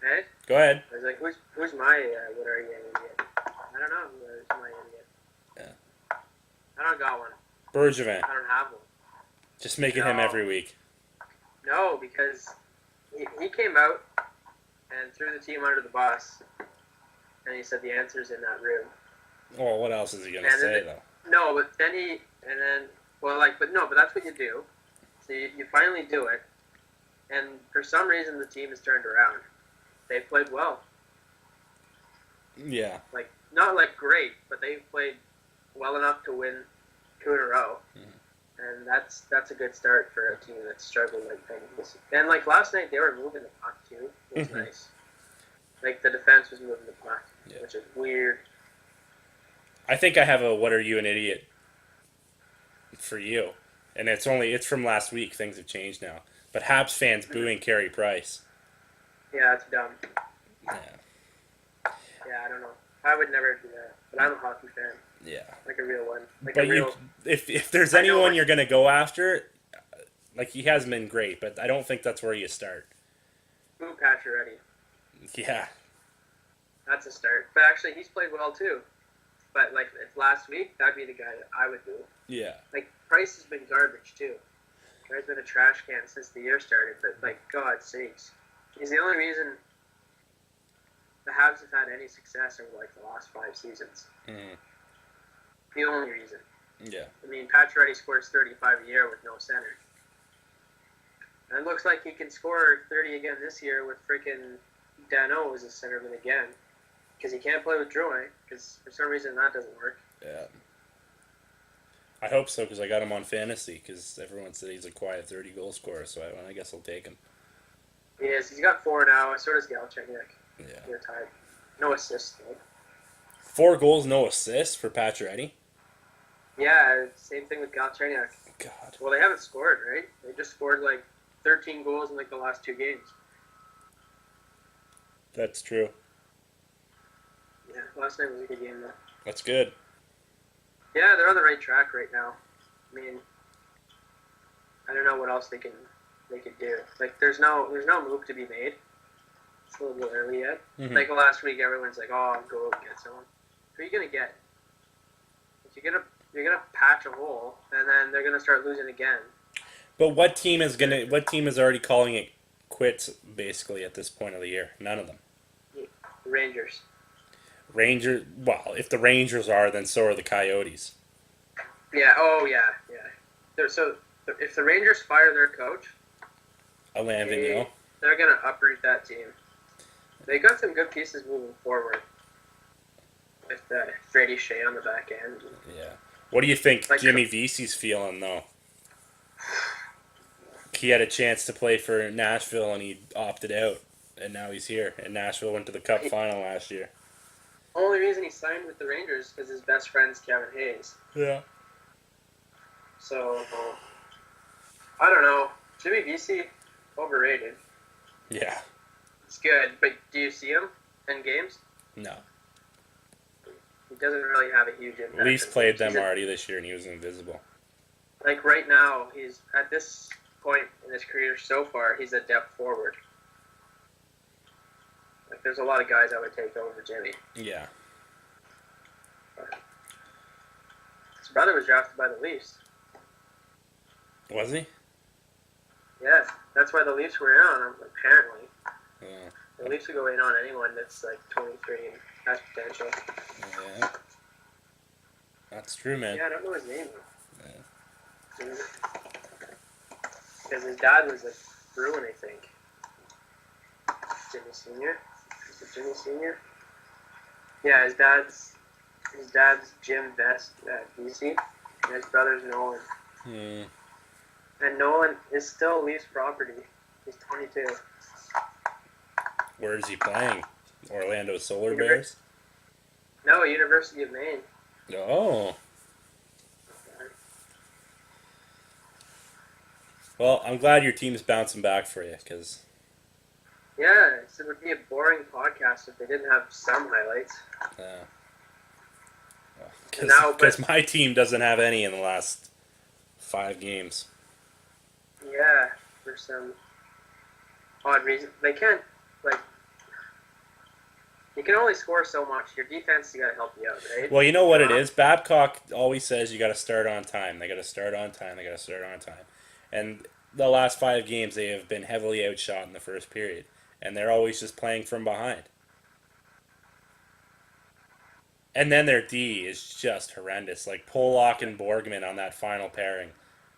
Eh? Go ahead. I was like, who's my, what are you, an idiot? I don't know who's my idiot. Yeah. I don't got one. Bergevin. I don't have one. Just making him No. every week. No, because he came out and threw the team under the bus, and he said the answer's in that room. Well, what else is he going to And say, then though? No, but then but that's what you do. So you finally do it, and for some reason the team has turned around. They played well. Yeah. Like, not like great, but they played well enough to win 2 in a row. And that's a good start for a team that's struggled like things. And like last night, they were moving the puck too. It was nice. Like the defense was moving the puck, which is weird. I think I have a "What are you an idiot?" for you, and it's from last week. Things have changed now. But Habs fans booing Carey Price. Yeah, that's dumb. Yeah. Yeah, I don't know. I would never do that. But I'm a hockey fan. Yeah. Like a real one. Like But a real. if there's I know, anyone like- you're gonna go after, like he has been great, but I don't think that's where you start. Boo Pacioretty. Yeah. That's a start. But actually, he's played well too. But like if last week, that'd be the guy that I would do. Yeah. Like Price has been garbage too. Guy's been a trash can since the year started. But like God's sakes, he's the only reason the Habs have had any success over like the last 5 seasons. Mm. The only reason. Yeah. I mean, Pacioretty scores 35 a year with no center. And it looks like he can score 30 again this year with freaking Dano as a centerman again. Because he can't play with Drouin, because for some reason that doesn't work. Yeah. I hope so, because I got him on fantasy, because everyone said he's a quiet 30-goal scorer, so I guess I'll take him. He is. He's got 4 now. So does Galchenyuk. Yeah. They're tied. No assists, though. 4 goals, no assists for Pacioretty. Yeah, same thing with Galchenyuk. God. Well, they haven't scored, right? They just scored like 13 goals in like the last 2 games. That's true. Yeah, last night was a good game, though. That's good. Yeah, they're on the right track right now. I mean, I don't know what else they could do. Like, there's no move to be made. It's a little bit early yet. Mhm. Like last week, everyone's like, "Oh, I'll go and get someone." Who are you gonna get? You're gonna patch a hole, and then they're gonna start losing again. But what team is already calling it quits basically at this point of the year? None of them. Rangers. Well, if the Rangers are, then so are the Coyotes. Yeah. Oh yeah. So if the Rangers fire their coach, Alain Vigneault. they're gonna uproot that team. They got some good pieces moving forward with Brady Shea on the back end. Yeah. What do you think Like- Jimmy Vesey's feeling though? He had a chance to play for Nashville and he opted out, and now he's here. And Nashville went to the Cup final last year. Only reason he signed with the Rangers is because his best friend's Kevin Hayes. Yeah. So I don't know. Jimmy Vesey, overrated. Yeah. It's good, but do you see him in games? No. He doesn't really have a huge impact. Leafs in played games. them already this year and he was invisible. Like right now, he's at this point in his career so far, he's a depth forward. Like there's a lot of guys I would take over Jimmy. Yeah. His brother was drafted by the Leafs. Was he? Yeah, that's why the Leafs were in on him, apparently. Yeah. The Leafs will go in on anyone that's like 23 and has potential. Yeah. That's true, man. Yeah, I don't know his name. Because his dad was a Bruin, I think. Jimmy Senior. Is it Jimmy Senior? Yeah, his dad's Jim Vest at BC, and his brother's Nolan. Hmm. And Nolan is still Leafs property. He's 22. Where is he playing? Orlando Solar Univers- Bears? No, University of Maine. Oh. Well, I'm glad your team's bouncing back for you, because Yeah, it would be a boring podcast if they didn't have some highlights. No, but- my team doesn't have any in the last 5 games. Yeah, for some odd reason. They can't, like, you can only score so much. Your defense, you gotta help you out, right? Well, you know what it is? Babcock always says you got to start on time. They got to start on time. They got to start on time. And the last 5 games, they have been heavily outshot in the first period. And they're always just playing from behind. And then their D is just horrendous. Like Pollock and Borgman on that final pairing.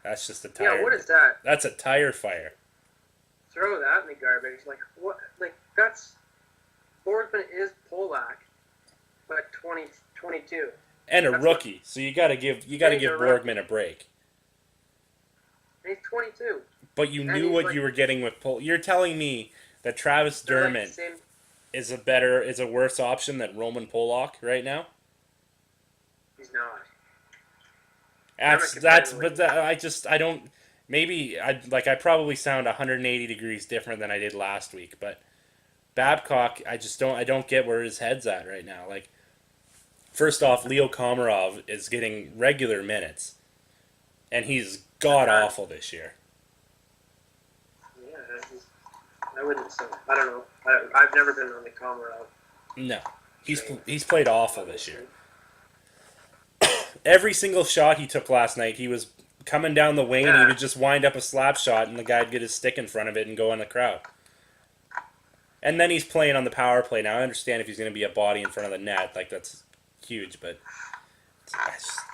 That's just a tire. Yeah, what is that? That's a tire fire. Throw that in the garbage. Like, what? Like, that's... Boardman is Polak, but 22. And a That's rookie. So you got to give He's a Borgman a break. And he's 22. But you And knew he's what like- you were getting with Pollock. You're telling me that Travis They're like Dermott the same- is a worse option than Roman Pollock right now? He's not. I don't. Maybe I probably sound 180 degrees different than I did last week, but Babcock, I don't get where his head's at right now. Like, first off, Leo Komarov is getting regular minutes, and he's god awful this year. Yeah, I wouldn't say. I don't know. I've never been on the Komarov. No, he's played awful this year. Every single shot he took last night, he was coming down the wing and he would just wind up a slap shot and the guy'd get his stick in front of it and go in the crowd. And then he's playing on the power play. Now, I understand if he's going to be a body in front of the net, like, that's huge, but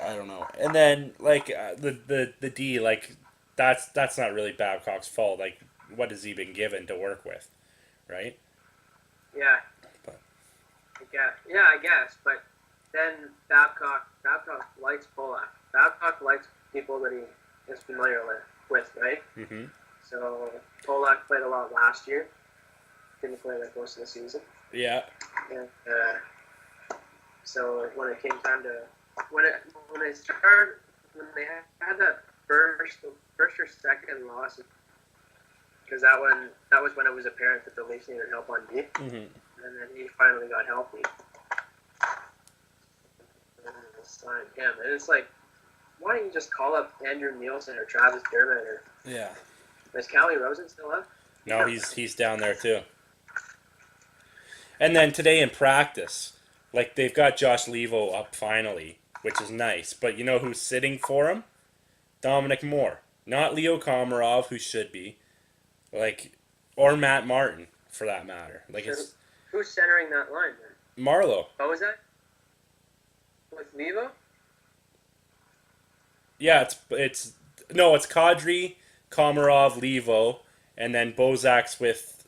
I don't know. And then, like, the D, like, that's not really Babcock's fault. Like, what has he been given to work with, right? Yeah. But- I guess. But then Babcock likes Polak. Babcock likes people that he is familiar with, right? Mm-hmm. So Polak played a lot last year. Didn't play like most of the season. Yeah. And so when it came time to when they had that first or second loss, because that was when it was apparent that the Leafs needed help on D, Mm-hmm. and then he finally got healthy. And signed him, and it's like, why don't you just call up Andrew Nielsen or Travis Dermott or Yeah. is Callie Rosen still up? No, he's down there too. And then today in practice, Like, they've got Josh Levo up finally, which is nice. But you know who's sitting for him? Dominic Moore. Not Leo Komarov, who should be. Like, or Matt Martin, for that matter. Like, So it's who's centering that line then? Marlowe. What was that? With Levo? Yeah, it's Kadri, Komarov, Levo, and then Bozak's with,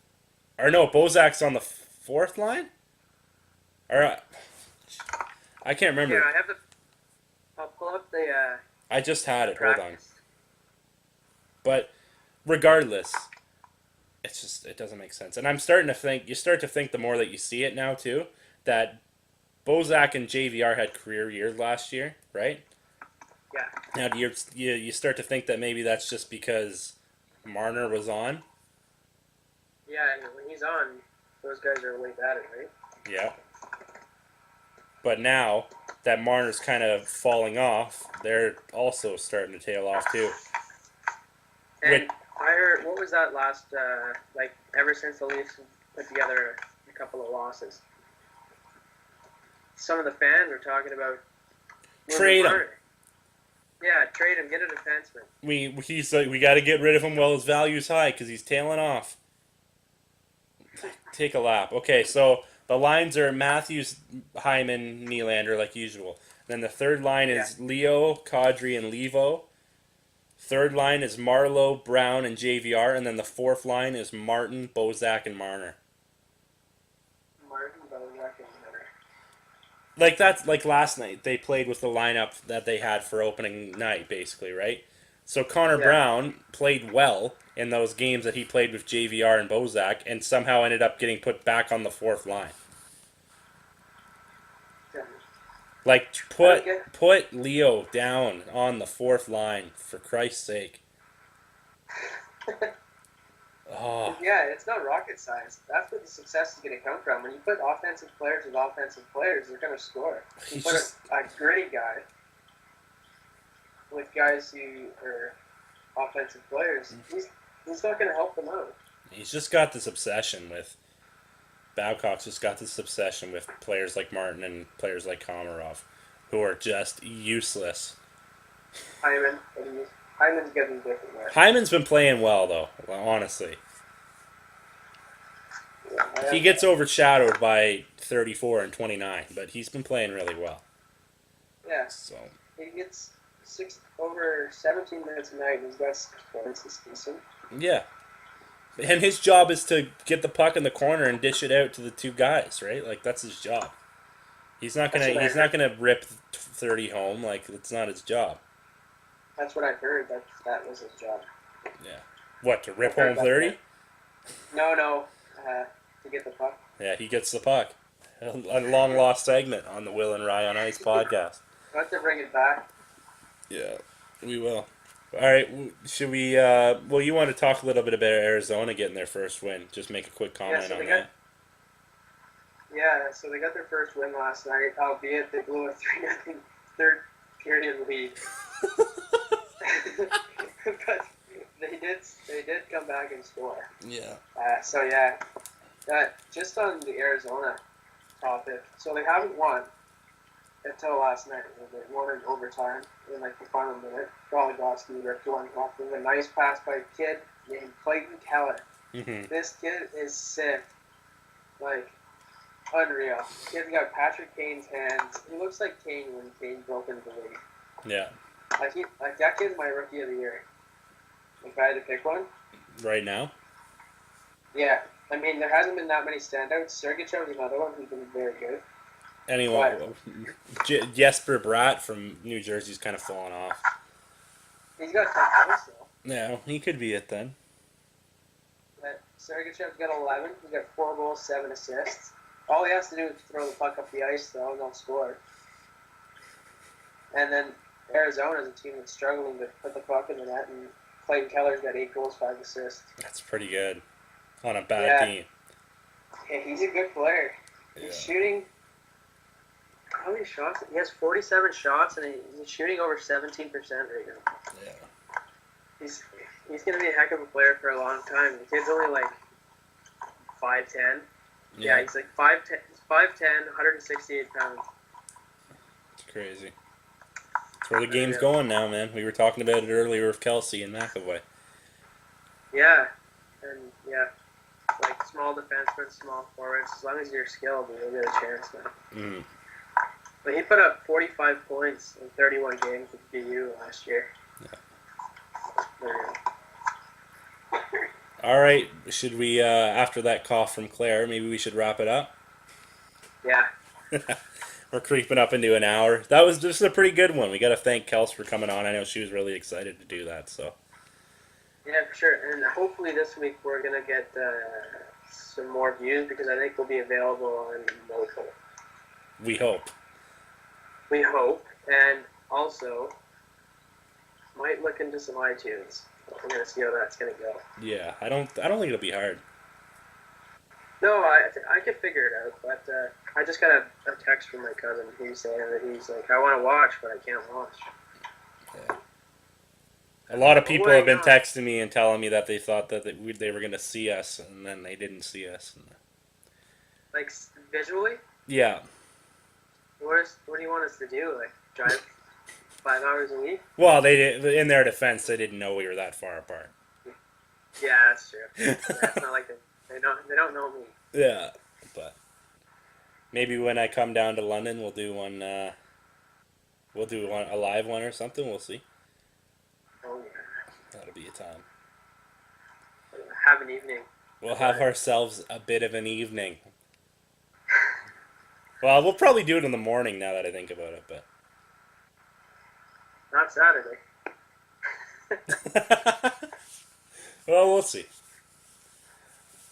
or no, Bozak's on the fourth line. Or I can't remember. Yeah, I have the. I'll pull up the. I just had it. Hold on. Practice. But regardless, it doesn't make sense. And I'm starting to think, you start to think the more that you see it now too, that Bozak and JVR had career years last year, right? Yeah. Now you start to think that maybe that's just because Marner was on. Yeah, and when he's on, those guys are way better, right? Yeah. But now that Marner's kind of falling off, they're also starting to tail off too. And I heard, what was that last, like, ever since the Leafs put together a couple of losses? Some of the fans were talking about Trade him. Yeah, trade him, get a defenseman. He's like, we got to get rid of him while his value's high because he's tailing off. Take a lap. Okay, so the lines are Matthews, Hyman, Nylander like usual. Then the third line is Leo, Kadri, and Levo. Third line is Marlowe, Brown, and JVR, and then the fourth line is Martin, Bozak, and Marner. Martin, Bozak, and Marner. Like that's like last night. They played with the lineup that they had for opening night, basically, right? So Connor Brown played well in those games that he played with JVR and Bozak, and somehow ended up getting put back on the fourth line. Yeah. Like put Leo down on the fourth line for Christ's sake. Oh. Yeah, it's not rocket science. That's where the success is going to come from. When you put offensive players with offensive players, they're going to score. You put a gritty guy with guys who are offensive players, he's not going to help them out. He's just got this obsession with Babcock's just got this obsession with players like Martin and players like Komarov, who are just useless. Hyman's getting different there. Hyman's been playing well, though, honestly. Yeah, He gets overshadowed by 34 and 29, but he's been playing really well. Yeah. So He gets over 17 minutes a night, and he's got 6 points this season. yeah. And his job is to get the puck in the corner and dish it out to the two guys, right? Like, that's his job. He's not gonna rip 30 home. Like, it's not his job. That's what I've heard. That was his job. Yeah. What, to rip home 30? No. To get the puck. Yeah, he gets the puck. A long lost segment on the Will and Rye on Ice podcast. We'll have to bring it back. Yeah, we will. All right, should we? Well, you want to talk a little bit about Arizona getting their first win? Just make a quick comment on that. Yeah, so they got their first win last night, albeit they blew a 3-0 third period lead. But they did come back and score. Yeah. Just on the Arizona topic, so they haven't won until last night. They won in overtime in like the final minute. Goligoski ripped one off with a nice pass by a kid named Clayton Keller. Mm-hmm. This kid is sick. Like, unreal. Kid's got Patrick Kane's hands. He looks like Kane when Kane broke into the league. Yeah. Like that kid's my rookie of the year. If I had to pick one. Right now? Yeah. I mean, there hasn't been that many standouts. Sergeyev's another one who's been very good. Anyone? Jesper Bratt from New Jersey's kind of fallen off. He's got 10 points, though. Yeah, he could be it then. But Sergeyev's got 11. He's got 4 goals, 7 assists. All he has to do is throw the puck up the ice, though, and they'll score. And then Arizona's a team that's struggling to put the puck in the net, and Clayton Keller's got 8 goals, 5 assists. That's pretty good on a bad team. Yeah, he's a good player. He's shooting. How many shots? He has 47 shots, and he's shooting over 17% right now. Yeah. He's going to be a heck of a player for a long time. The kid's only like 5'10", Yeah, he's like 5'10", 168 pounds. It's crazy. That's where the game's going now, man. We were talking about it earlier with Kelsey and McAvoy. Yeah, and yeah, like small defensemen, small forwards. As long as you're skilled, you'll get a chance, man. Mm. But he put up 45 points in 31 games with BU last year. Yeah. All right, should we, after that cough from Claire, maybe we should wrap it up? Yeah. We're creeping up into an hour. That was just a pretty good one. We got to thank Kels for coming on. I know she was really excited to do that. So. Yeah, for sure. And hopefully this week we're going to get some more views because I think we'll be available on mobile. We hope. We hope. And also, might look into some iTunes. We're going to see how that's going to go. Yeah, I don't think it'll be hard. No, I could figure it out, but I just got a text from my cousin. He's saying that he's like, I want to watch, but I can't watch. Yeah. A lot of people have been texting me and telling me that they thought that they were going to see us, and then they didn't see us. Like, visually? Yeah. What do you want us to do? Like, drive 5 hours a week? Well, they did, in their defense, they didn't know we were that far apart. Yeah, that's true. Yeah, it's not like they don't know me. Yeah, but maybe when I come down to London, we'll do one. We'll do a live one or something. We'll see. Oh yeah. That'll be a time. Have an evening. We'll have ourselves a bit of an evening. Well, we'll probably do it in the morning now that I think about it, but. Not Saturday. Well, we'll see.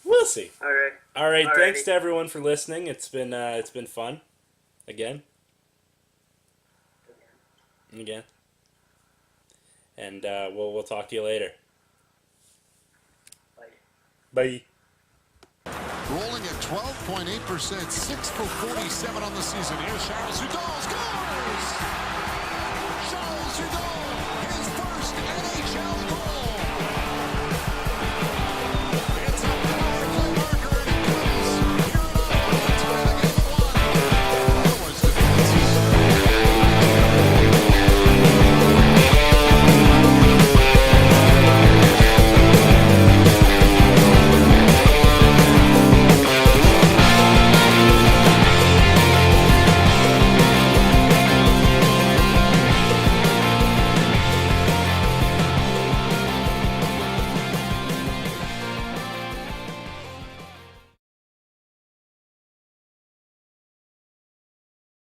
We'll see. All right. All right. Alrighty. Thanks to everyone for listening. It's been fun. Again. And we'll talk to you later. Bye. Bye. Rolling at 12.8%, 6 for 47 on the season. Here's Charles Hudon scores! Charles Hudon!